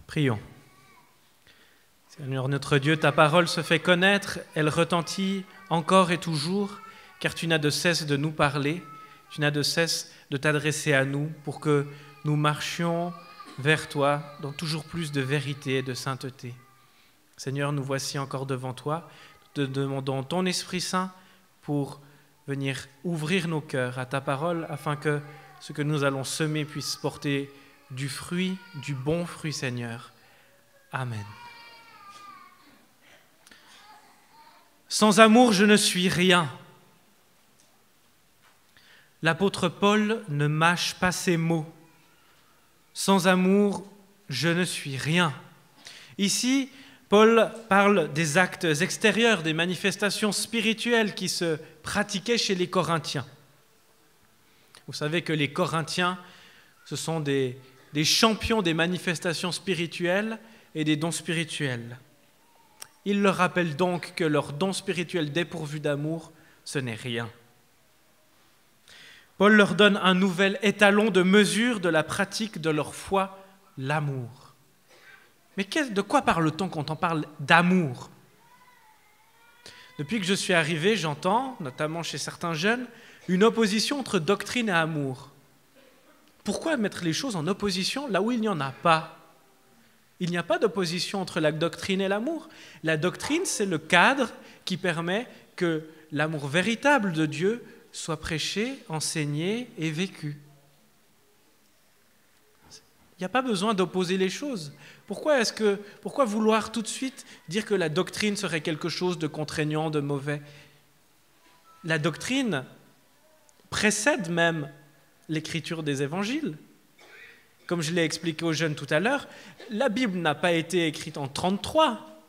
Prions. Seigneur notre Dieu, ta parole se fait connaître, elle retentit encore et toujours, car tu n'as de cesse de nous parler, tu n'as de cesse de t'adresser à nous pour que nous marchions vers toi dans toujours plus de vérité et de sainteté. Seigneur, nous voici encore devant toi, nous te demandons ton Esprit Saint pour venir ouvrir nos cœurs à ta parole afin que ce que nous allons semer puisse porter du fruit, du bon fruit, Seigneur. Amen. Sans amour, je ne suis rien. L'apôtre Paul ne mâche pas ses mots. Sans amour, je ne suis rien. Ici, Paul parle des actes extérieurs, des manifestations spirituelles qui se pratiquaient chez les Corinthiens. Vous savez que les Corinthiens, ce sont des champions des manifestations spirituelles et des dons spirituels. Il leur rappelle donc que leur don spirituel dépourvu d'amour, ce n'est rien. Paul leur donne un nouvel étalon de mesure de la pratique de leur foi, l'amour. Mais de quoi parle-t-on quand on parle d'amour ? Depuis que je suis arrivé, j'entends, notamment chez certains jeunes, une opposition entre doctrine et amour. Pourquoi mettre les choses en opposition là où il n'y en a pas ? Il n'y a pas d'opposition entre la doctrine et l'amour. La doctrine, c'est le cadre qui permet que l'amour véritable de Dieu soit prêché, enseigné et vécu. Il n'y a pas besoin d'opposer les choses. Pourquoi vouloir tout de suite dire que la doctrine serait quelque chose de contraignant, de mauvais ? La doctrine précède même l'écriture des évangiles. Comme je l'ai expliqué aux jeunes tout à l'heure, la Bible n'a pas été écrite en 1933.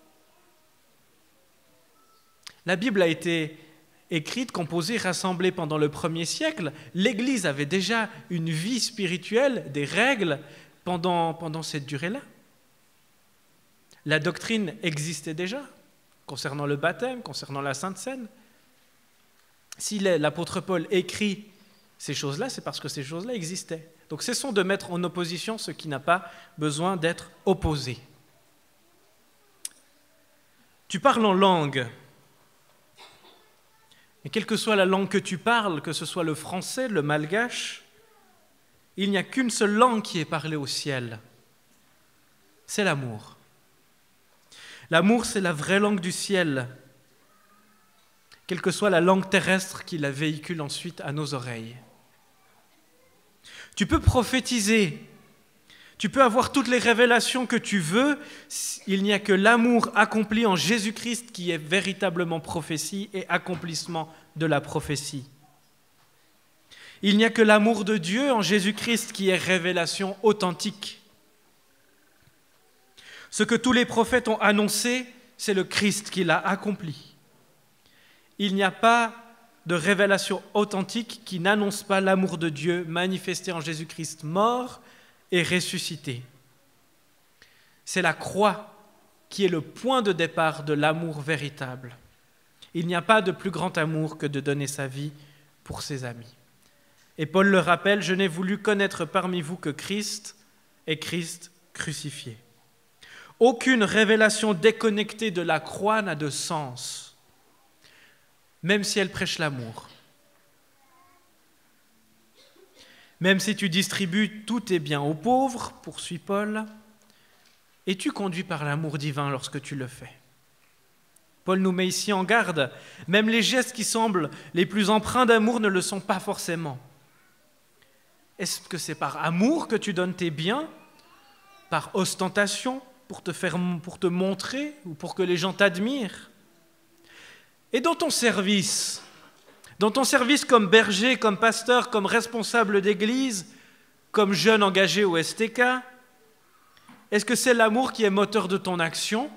La Bible a été écrite, composée, rassemblée pendant le 1er siècle. L'Église avait déjà une vie spirituelle, des règles pendant cette durée-là. La doctrine existait déjà, concernant le baptême, concernant la Sainte Seine. Si l'apôtre Paul écrit ces choses-là, c'est parce que ces choses-là existaient. Donc cessons de mettre en opposition ce qui n'a pas besoin d'être opposé. Tu parles en langue. Et quelle que soit la langue que tu parles, que ce soit le français, le malgache, il n'y a qu'une seule langue qui est parlée au ciel. C'est l'amour. L'amour, c'est la vraie langue du ciel, quelle que soit la langue terrestre qui la véhicule ensuite à nos oreilles. Tu peux prophétiser, tu peux avoir toutes les révélations que tu veux, il n'y a que l'amour accompli en Jésus-Christ qui est véritablement prophétie et accomplissement de la prophétie. Il n'y a que l'amour de Dieu en Jésus-Christ qui est révélation authentique. Ce que tous les prophètes ont annoncé, c'est le Christ qui l'a accompli. Il n'y a pas de révélation authentique qui n'annonce pas l'amour de Dieu manifesté en Jésus-Christ mort et ressuscité. C'est la croix qui est le point de départ de l'amour véritable. Il n'y a pas de plus grand amour que de donner sa vie pour ses amis. Et Paul le rappelle, « Je n'ai voulu connaître parmi vous que Christ et Christ crucifié. » Aucune révélation déconnectée de la croix n'a de sens, même si elle prêche l'amour. Même si tu distribues tous tes biens aux pauvres, poursuit Paul, es-tu conduit par l'amour divin lorsque tu le fais ? Paul nous met ici en garde, même les gestes qui semblent les plus empreints d'amour ne le sont pas forcément. Est-ce que c'est par amour que tu donnes tes biens, par ostentation, pour te montrer ou pour que les gens t'admirent ? Et dans ton service comme berger, comme pasteur, comme responsable d'église, comme jeune engagé au STK, est-ce que c'est l'amour qui est moteur de ton action ?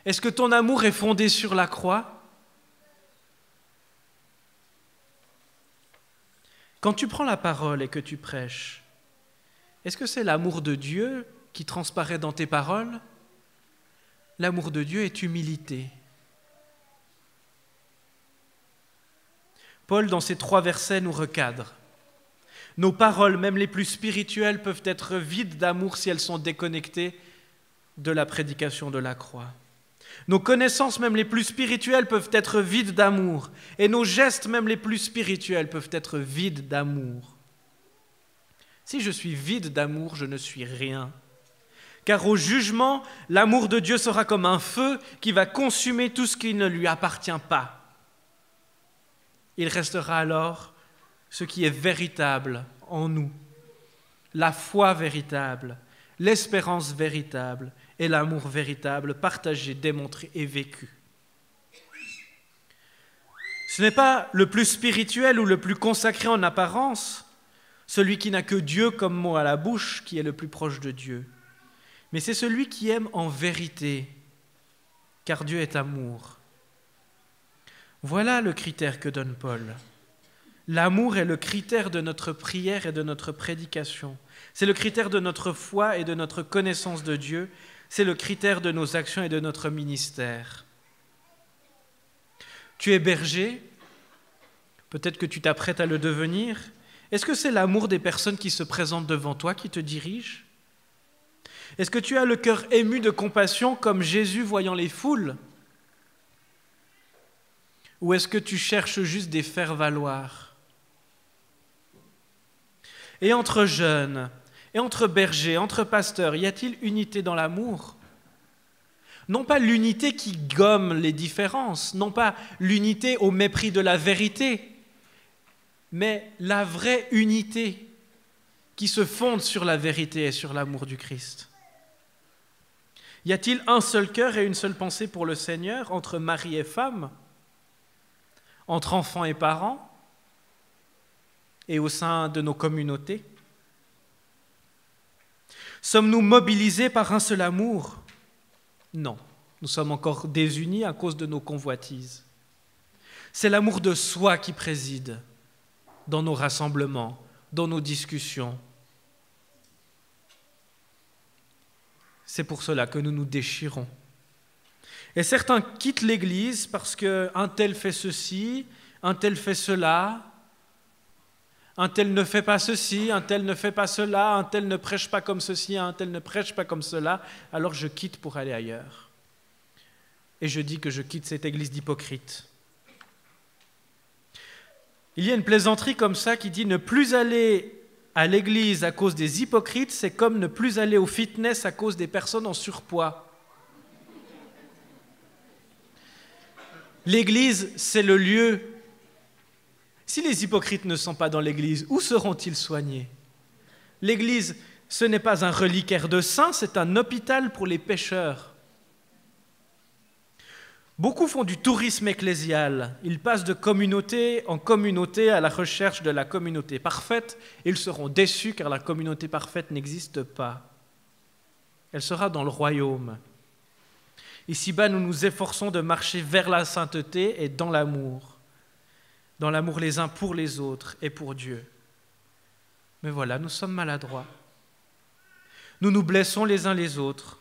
Est-ce que ton amour est fondé sur la croix ? Quand tu prends la parole et que tu prêches, est-ce que c'est l'amour de Dieu qui transparaît dans tes paroles ? L'amour de Dieu est humilité. Paul, dans ces 3 versets, nous recadre. Nos paroles, même les plus spirituelles, peuvent être vides d'amour si elles sont déconnectées de la prédication de la croix. Nos connaissances, même les plus spirituelles, peuvent être vides d'amour. Et nos gestes, même les plus spirituels, peuvent être vides d'amour. Si je suis vide d'amour, je ne suis rien. Car au jugement, l'amour de Dieu sera comme un feu qui va consumer tout ce qui ne lui appartient pas. Il restera alors ce qui est véritable en nous, la foi véritable, l'espérance véritable et l'amour véritable, partagé, démontré et vécu. Ce n'est pas le plus spirituel ou le plus consacré en apparence, celui qui n'a que Dieu comme mot à la bouche, qui est le plus proche de Dieu. Mais c'est celui qui aime en vérité, car Dieu est amour. Voilà le critère que donne Paul. L'amour est le critère de notre prière et de notre prédication. C'est le critère de notre foi et de notre connaissance de Dieu. C'est le critère de nos actions et de notre ministère. Tu es berger, peut-être que tu t'apprêtes à le devenir. Est-ce que c'est l'amour des personnes qui se présentent devant toi qui te dirige ? Est-ce que tu as le cœur ému de compassion comme Jésus voyant les foules ? Ou est-ce que tu cherches juste des faire-valoir ? Et entre jeunes, et entre bergers, entre pasteurs, y a-t-il unité dans l'amour ? Non pas l'unité qui gomme les différences, non pas l'unité au mépris de la vérité, mais la vraie unité qui se fonde sur la vérité et sur l'amour du Christ. Y a-t-il un seul cœur et une seule pensée pour le Seigneur, entre mari et femme, entre enfants et parents, et au sein de nos communautés ? Sommes-nous mobilisés par un seul amour ? Non, nous sommes encore désunis à cause de nos convoitises. C'est l'amour de soi qui préside dans nos rassemblements, dans nos discussions. C'est pour cela que nous nous déchirons. Et certains quittent l'Église parce qu'un tel fait ceci, un tel fait cela, un tel ne fait pas ceci, un tel ne fait pas cela, un tel ne prêche pas comme ceci, un tel ne prêche pas comme cela, alors je quitte pour aller ailleurs. Et je dis que je quitte cette Église d'hypocrites. Il y a une plaisanterie comme ça qui dit « ne plus aller à l'église à cause des hypocrites, c'est comme ne plus aller au fitness à cause des personnes en surpoids. » L'église, c'est le lieu. Si les hypocrites ne sont pas dans l'église, où seront-ils soignés ? L'église, ce n'est pas un reliquaire de saints, c'est un hôpital pour les pécheurs. Beaucoup font du tourisme ecclésial. Ils passent de communauté en communauté à la recherche de la communauté parfaite. Ils seront déçus car la communauté parfaite n'existe pas. Elle sera dans le royaume. Ici-bas, nous nous efforçons de marcher vers la sainteté et dans l'amour les uns pour les autres et pour Dieu. Mais voilà, nous sommes maladroits. Nous nous blessons les uns les autres.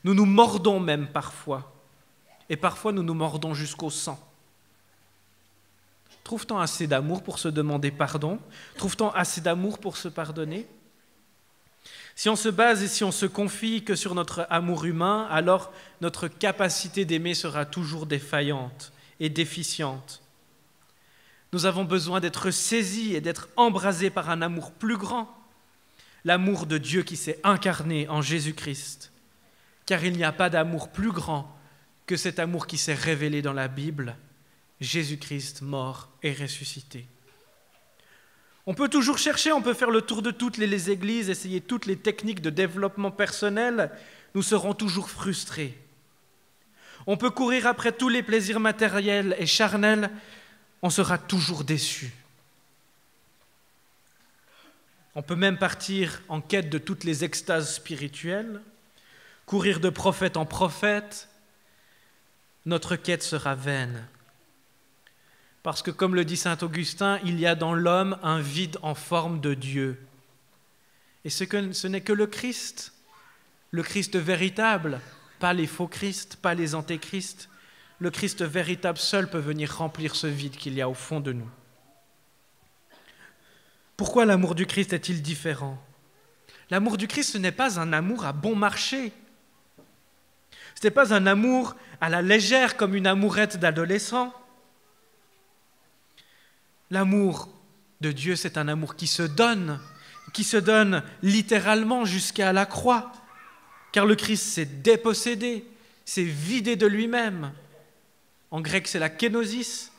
Nous nous mordons même parfois. Et parfois, nous nous mordons jusqu'au sang. Trouve-t-on assez d'amour pour se demander pardon ? Trouve-t-on assez d'amour pour se pardonner ? Si on se base et si on se confie que sur notre amour humain, alors notre capacité d'aimer sera toujours défaillante et déficiente. Nous avons besoin d'être saisis et d'être embrasés par un amour plus grand, l'amour de Dieu qui s'est incarné en Jésus-Christ. Car il n'y a pas d'amour plus grand que cet amour qui s'est révélé dans la Bible, Jésus-Christ mort et ressuscité. On peut toujours chercher, on peut faire le tour de toutes les églises, essayer toutes les techniques de développement personnel, nous serons toujours frustrés. On peut courir après tous les plaisirs matériels et charnels, on sera toujours déçus. On peut même partir en quête de toutes les extases spirituelles, courir de prophète en prophète, notre quête sera vaine. Parce que, comme le dit saint Augustin, il y a dans l'homme un vide en forme de Dieu. Et ce n'est que le Christ véritable, pas les faux Christ, pas les antéchrists. Le Christ véritable seul peut venir remplir ce vide qu'il y a au fond de nous. Pourquoi l'amour du Christ est-il différent? L'amour du Christ, ce n'est pas un amour à bon marché. Ce n'est pas un amour à la légère comme une amourette d'adolescent. L'amour de Dieu, c'est un amour qui se donne littéralement jusqu'à la croix, car le Christ s'est dépossédé, s'est vidé de lui-même. En grec, c'est la kénosis.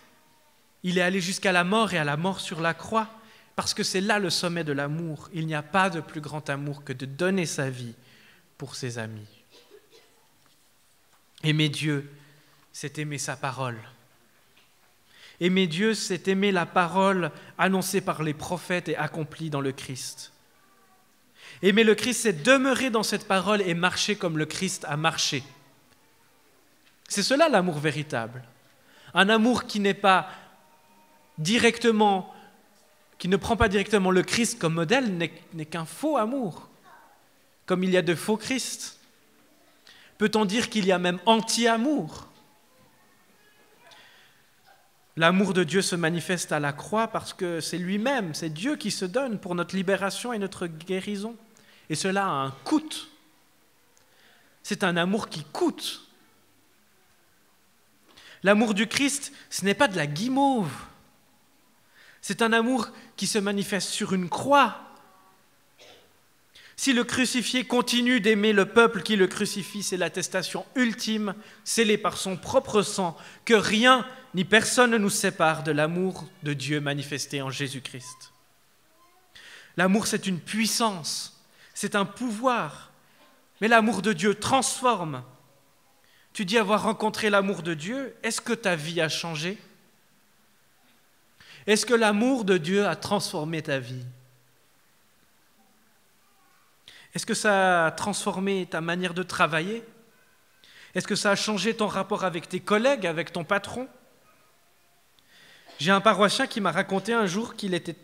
Il est allé jusqu'à la mort et à la mort sur la croix, parce que c'est là le sommet de l'amour. Il n'y a pas de plus grand amour que de donner sa vie pour ses amis. Aimer Dieu, c'est aimer sa parole. Aimer Dieu, c'est aimer la parole annoncée par les prophètes et accomplie dans le Christ. Aimer le Christ, c'est demeurer dans cette parole et marcher comme le Christ a marché. C'est cela l'amour véritable. Un amour qui ne prend pas directement le Christ comme modèle n'est qu'un faux amour, comme il y a de faux Christ. Peut-on dire qu'il y a même anti-amour? L'amour de Dieu se manifeste à la croix parce que c'est lui-même, c'est Dieu qui se donne pour notre libération et notre guérison. Et cela a un coût. C'est un amour qui coûte. L'amour du Christ, ce n'est pas de la guimauve. C'est un amour qui se manifeste sur une croix. Si le crucifié continue d'aimer le peuple qui le crucifie, c'est l'attestation ultime, scellée par son propre sang, que rien ni personne ne nous sépare de l'amour de Dieu manifesté en Jésus-Christ. L'amour, c'est une puissance, c'est un pouvoir, mais l'amour de Dieu transforme. Tu dis avoir rencontré l'amour de Dieu, est-ce que ta vie a changé? Est-ce que l'amour de Dieu a transformé ta vie? Est-ce que ça a transformé ta manière de travailler? Est-ce que ça a changé ton rapport avec tes collègues, avec ton patron? J'ai un paroissien qui m'a raconté un jour qu'il était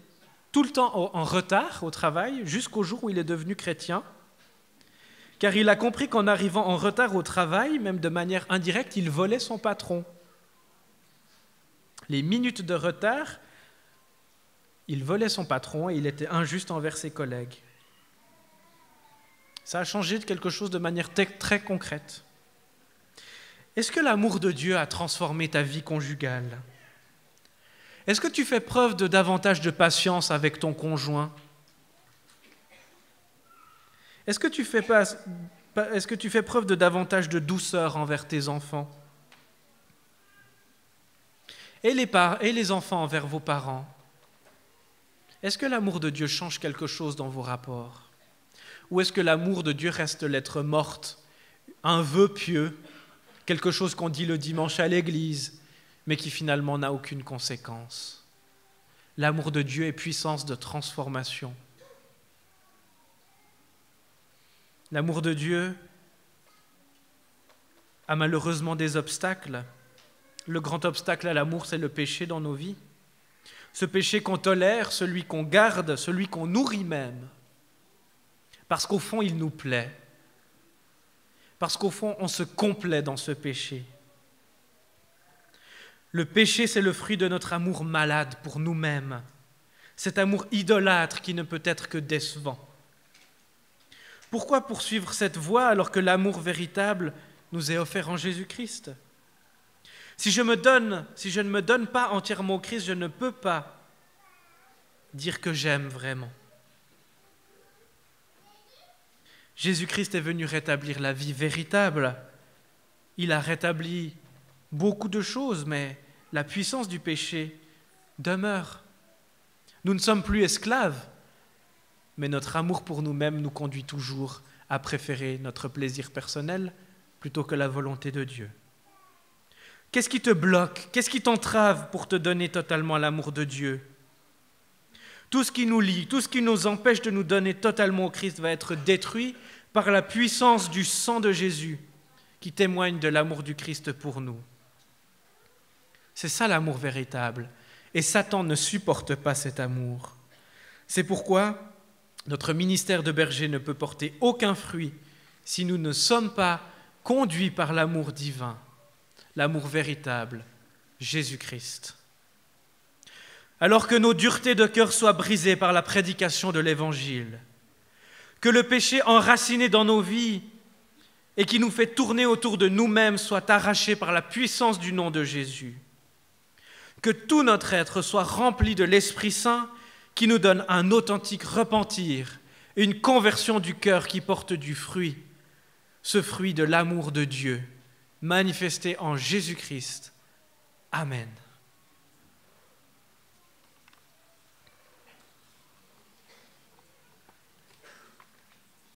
tout le temps en retard au travail, jusqu'au jour où il est devenu chrétien, car il a compris qu'en arrivant en retard au travail, même de manière indirecte, il volait son patron. Les minutes de retard, il volait son patron et il était injuste envers ses collègues. Ça a changé de quelque chose de manière très concrète. Est-ce que l'amour de Dieu a transformé ta vie conjugale? Est-ce que tu fais preuve de davantage de patience avec ton conjoint? Est-ce que tu fais preuve de davantage de douceur envers tes enfants? Et les enfants envers vos parents? Est-ce que l'amour de Dieu change quelque chose dans vos rapports? Ou est-ce que l'amour de Dieu reste lettre morte, un vœu pieux, quelque chose qu'on dit le dimanche à l'église, mais qui finalement n'a aucune conséquence? L'amour de Dieu est puissance de transformation. L'amour de Dieu a malheureusement des obstacles. Le grand obstacle à l'amour, c'est le péché dans nos vies. Ce péché qu'on tolère, celui qu'on garde, celui qu'on nourrit même. Parce qu'au fond, il nous plaît. Parce qu'au fond, on se complaît dans ce péché. Le péché, c'est le fruit de notre amour malade pour nous-mêmes. Cet amour idolâtre qui ne peut être que décevant. Pourquoi poursuivre cette voie alors que l'amour véritable nous est offert en Jésus-Christ? Si je ne me donne pas entièrement au Christ, je ne peux pas dire que j'aime vraiment. Jésus-Christ est venu rétablir la vie véritable. Il a rétabli beaucoup de choses, mais la puissance du péché demeure. Nous ne sommes plus esclaves, mais notre amour pour nous-mêmes nous conduit toujours à préférer notre plaisir personnel plutôt que la volonté de Dieu. Qu'est-ce qui te bloque? Qu'est-ce qui t'entrave pour te donner totalement l'amour de Dieu? Tout ce qui nous lie, tout ce qui nous empêche de nous donner totalement au Christ va être détruit par la puissance du sang de Jésus qui témoigne de l'amour du Christ pour nous. C'est ça l'amour véritable. Et Satan ne supporte pas cet amour. C'est pourquoi notre ministère de berger ne peut porter aucun fruit si nous ne sommes pas conduits par l'amour divin, l'amour véritable, Jésus-Christ. alors que nos duretés de cœur soient brisées par la prédication de l'Évangile, que le péché enraciné dans nos vies et qui nous fait tourner autour de nous-mêmes soit arraché par la puissance du nom de Jésus, que tout notre être soit rempli de l'Esprit Saint qui nous donne un authentique repentir, une conversion du cœur qui porte du fruit, ce fruit de l'amour de Dieu, manifesté en Jésus-Christ. Amen.